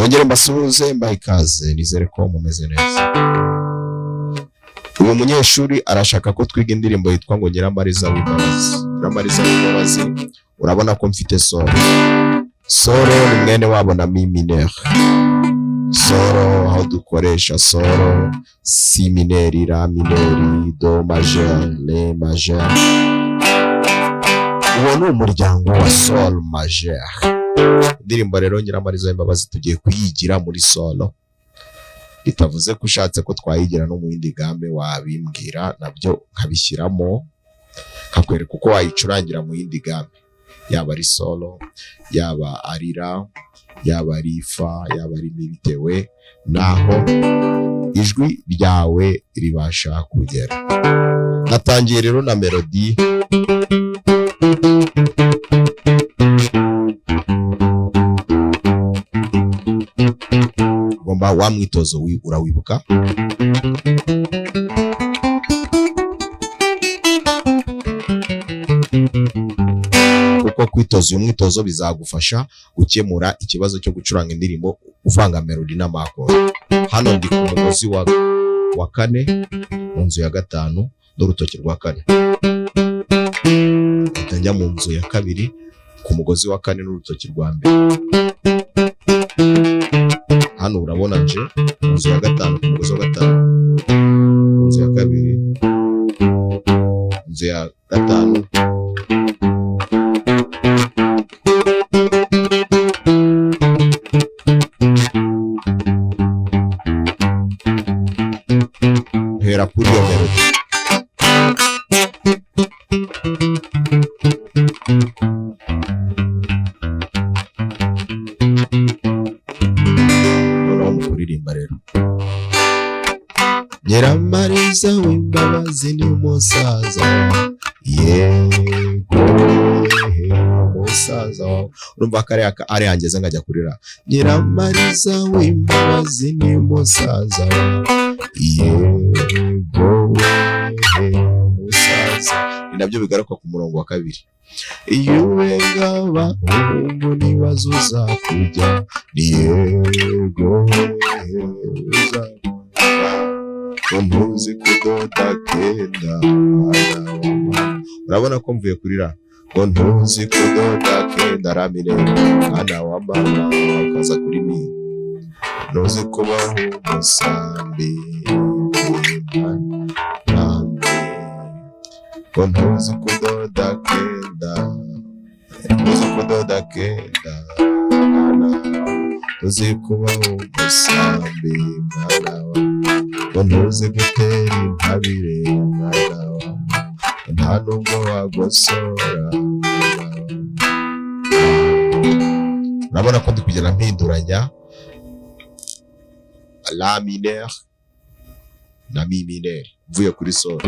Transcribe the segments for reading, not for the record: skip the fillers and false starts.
nongere mbasuhuze mbaye ikaze, nizere ko mumeze neza. Uyu munyeshuri arashaka ko twiga indirimbo yitwa ngo Nyiramariza w'imbabazi. Nyiramariza w'imbabazi, urabona ko mfite solo. Solo ni mwene wabo na mi mineur. Solo aho dukoresha solo, si mineri, la mineri, do majeur, le majeur. Uwo ni umuryango wa sol majeur. Indirimbo rero Nyiramariza w'imbabazi tugiye kuyigira muri solo. Bitavuze ko ushatse ko twayigira no mu yindi game wabimbwira nabyo nkabishyiramo, nkakwereka uko wayicurangira mu yindi game, yaba ari solo, yaba ari ra, yaba ari fa, yaba ari mi, bitewe naho ijwi ryawe ribasha kugera. Natangiye rero na melody. Gomba wa mwitozo urawibuka. Uko kwitoza uyu mwitozo bizagufasha gukemura ikibazo cyo gucuranga indirimbo uvanga melody n'amakoro. Hano ndi ku mugozi wa kane mu nzu ya gatanu n'urutoki rwa kane. Njya mu nzu ya kabiri ku mugozi wa kane n'urutoki rwa mbere. Hano urabona nje mu nzu ya gatanu ku mugozi wa gatanu, mu nzu ya kabiri, mu nzu ya gatanu, hera kuri iyo melody. Nyiramariza w'imbabazi ni umusaza, yego umusaza. Urumva kare ari yangeze ngajya kurira. Nyiramariza w'imbabazi ni umusaza, yego umusaza. Ni nabyo bigaruka ku murongo wa kabiri. Iyo urenga abahungu nibazuza kujya, yego uzakujya. Ntuzi kudoda kenda. Urabona ko mvuye kurira. Ngo ntuzi kudoda kenda ramire mwana wa mama akaza kuri mi. Ntuzi kubaho umusambi ngo ntuzi kudoda kenda. Ntuzi kudoda kenda ntuzi kubaho umusambi mwana wa mama. Ntuzi gutera intabire mwana wa mama, nta nubwo wagosora. Urabona ko ndi kugenda mpinduranya la mineur na mi mineur mvuye kuri solo.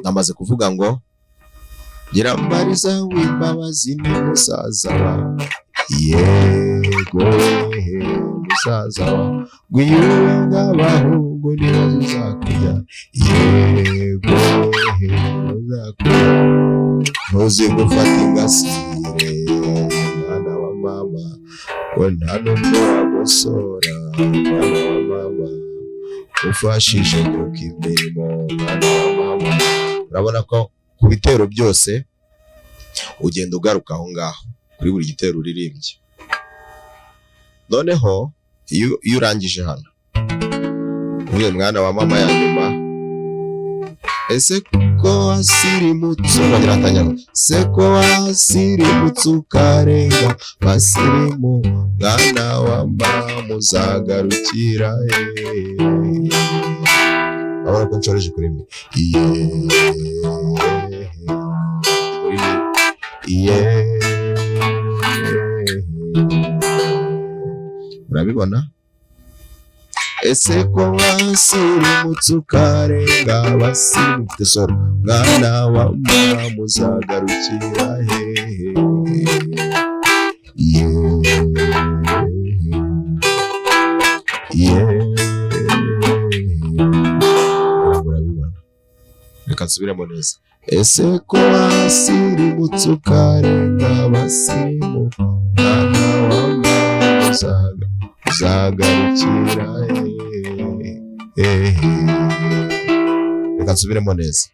Namaze kuvuga ngo Nyiramariza w'imbabazi ni umusaza, yego musaza. Ngwiyunga abahungu nibazuza kujya, yego uzakujya. Ntuzi gufata ingasire mwana wa mama, ngo nta nubwo wagosora mwana wa mama. Ufashishe nyuka imirimo mwana wa mama. Urabona ko ku bitero byose ugenda ugaruka aho ngaho kuri buri gitero uririmbye. Noneho iyo urangije hano uyu mwana wa mama ya nyuma, ese ko wasirimutse, wongera atanya se ko wasirimutse ukarenga basirimu mwana wa mama uzagarukira. Urabona ko nshoreje kuri mi. Urabibona? Ese ko wasirimutse ukarenga basirimutse soro mwana wa mama uzagarukira hehe. Urabibona? Reka nsubiremo neza. Ese ko wasirimutse ukarenga basirimu mwana wa mama uzagarukira. uzagarukira reka nsubiremo neza.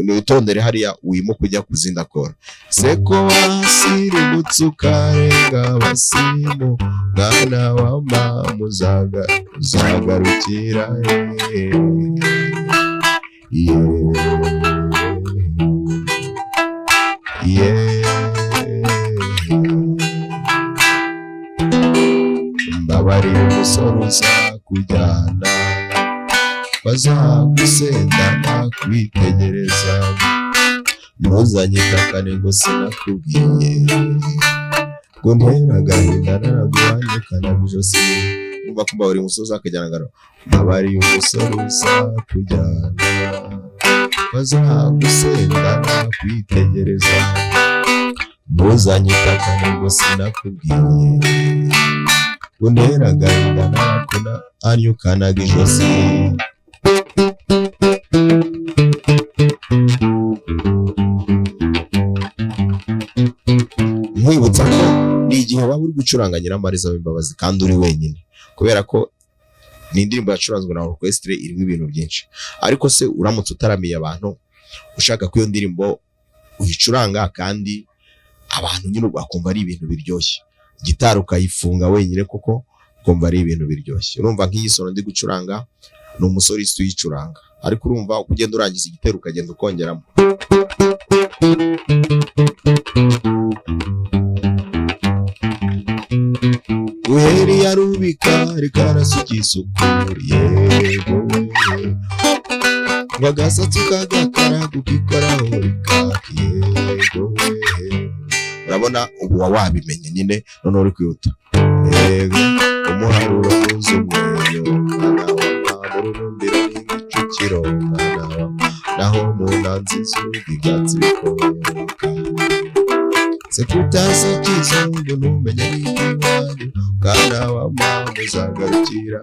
Nitondere hariya wimuka ujya kuzinda kora. Seko wasirimutse ukarenga abasimu, mwana wa mama uzagarukira mbabariye umusore uzakujyana, bazagusendana kwitegereza, ntuzanyikakane ngo sinakubwiye, ngo ntera agahinda naraguhanyukana ijosi. Umva ko mbabariye umusore uzakujyana ngaro, mbabariye umusore uzakujyana, bazagusendana kwitegereza, ntuzanyikakane ngo sinakubwiye, ngo ntera agahinda naraguhanyukana ijosi. Nkwibutsa ko ni igihe waba uri gucuranga Nyiramariza w'imbabazi kandi uri wenyine, kubera ko ni indirimbo yacuranzwe na orchestre irimo ibintu byinshi. Ariko se uramutse utaramiye abantu, ushaka ko iyo ndirimbo uyicuranga kandi abantu nyine bakumva ari ibintu biryoshye, gitari ukayifunga wenyine kuko ukumva ari ibintu biryoshye. Urumva nk'iyi solo ndi gucuranga ni umusore isi uyicuranga, ariko urumva uko ugenda urangiza igitero ukagenda ukongeramo. Guheri ya rubika rikarasuka isukura, yego wagasatsi kagakara kukikoraho rikaki, yego urabona ubu wabimenye nyine none uri kwihuta. Yego umuharuro uzi umweyo, mwana wa mama ururumbira n'igicukiro, mwana wa naho mu nanzi z'ubwigatsi bikomoka, se kutazi ikizungu ntumenye n'iwanyu, mwana wa mama uzagarukira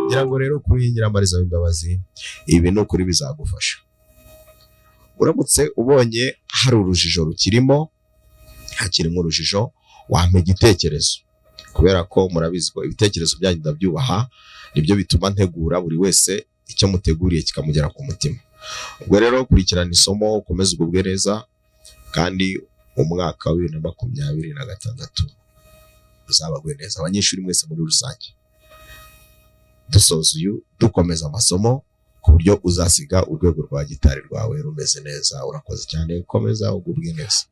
ngira ngo rero kuri Nyiramariza w'imbabazi ibi ni ukuri bizagufasha. Uramutse ubonye hari urujijo rukirimo, hakirimo urujijo, wampa igitekerezo, kubera ko murabizi ko ibitekerezo byanyu ndabyubaha, nibyo bituma ntegura buri wese icyo muteguriye kikamugera ku mutima. Ubwo rero kurikirana isomo, ukomeze ugubwe neza, kandi umwaka wa 2026 uzabagwe neza abanyeshuri mwese muri rusange. Dusoza uyu dukomeza amasomo ku buryo uzasiga urwego rwa gitari rwawe rumeze neza. Urakoze cyane, komeza ugubwe neza.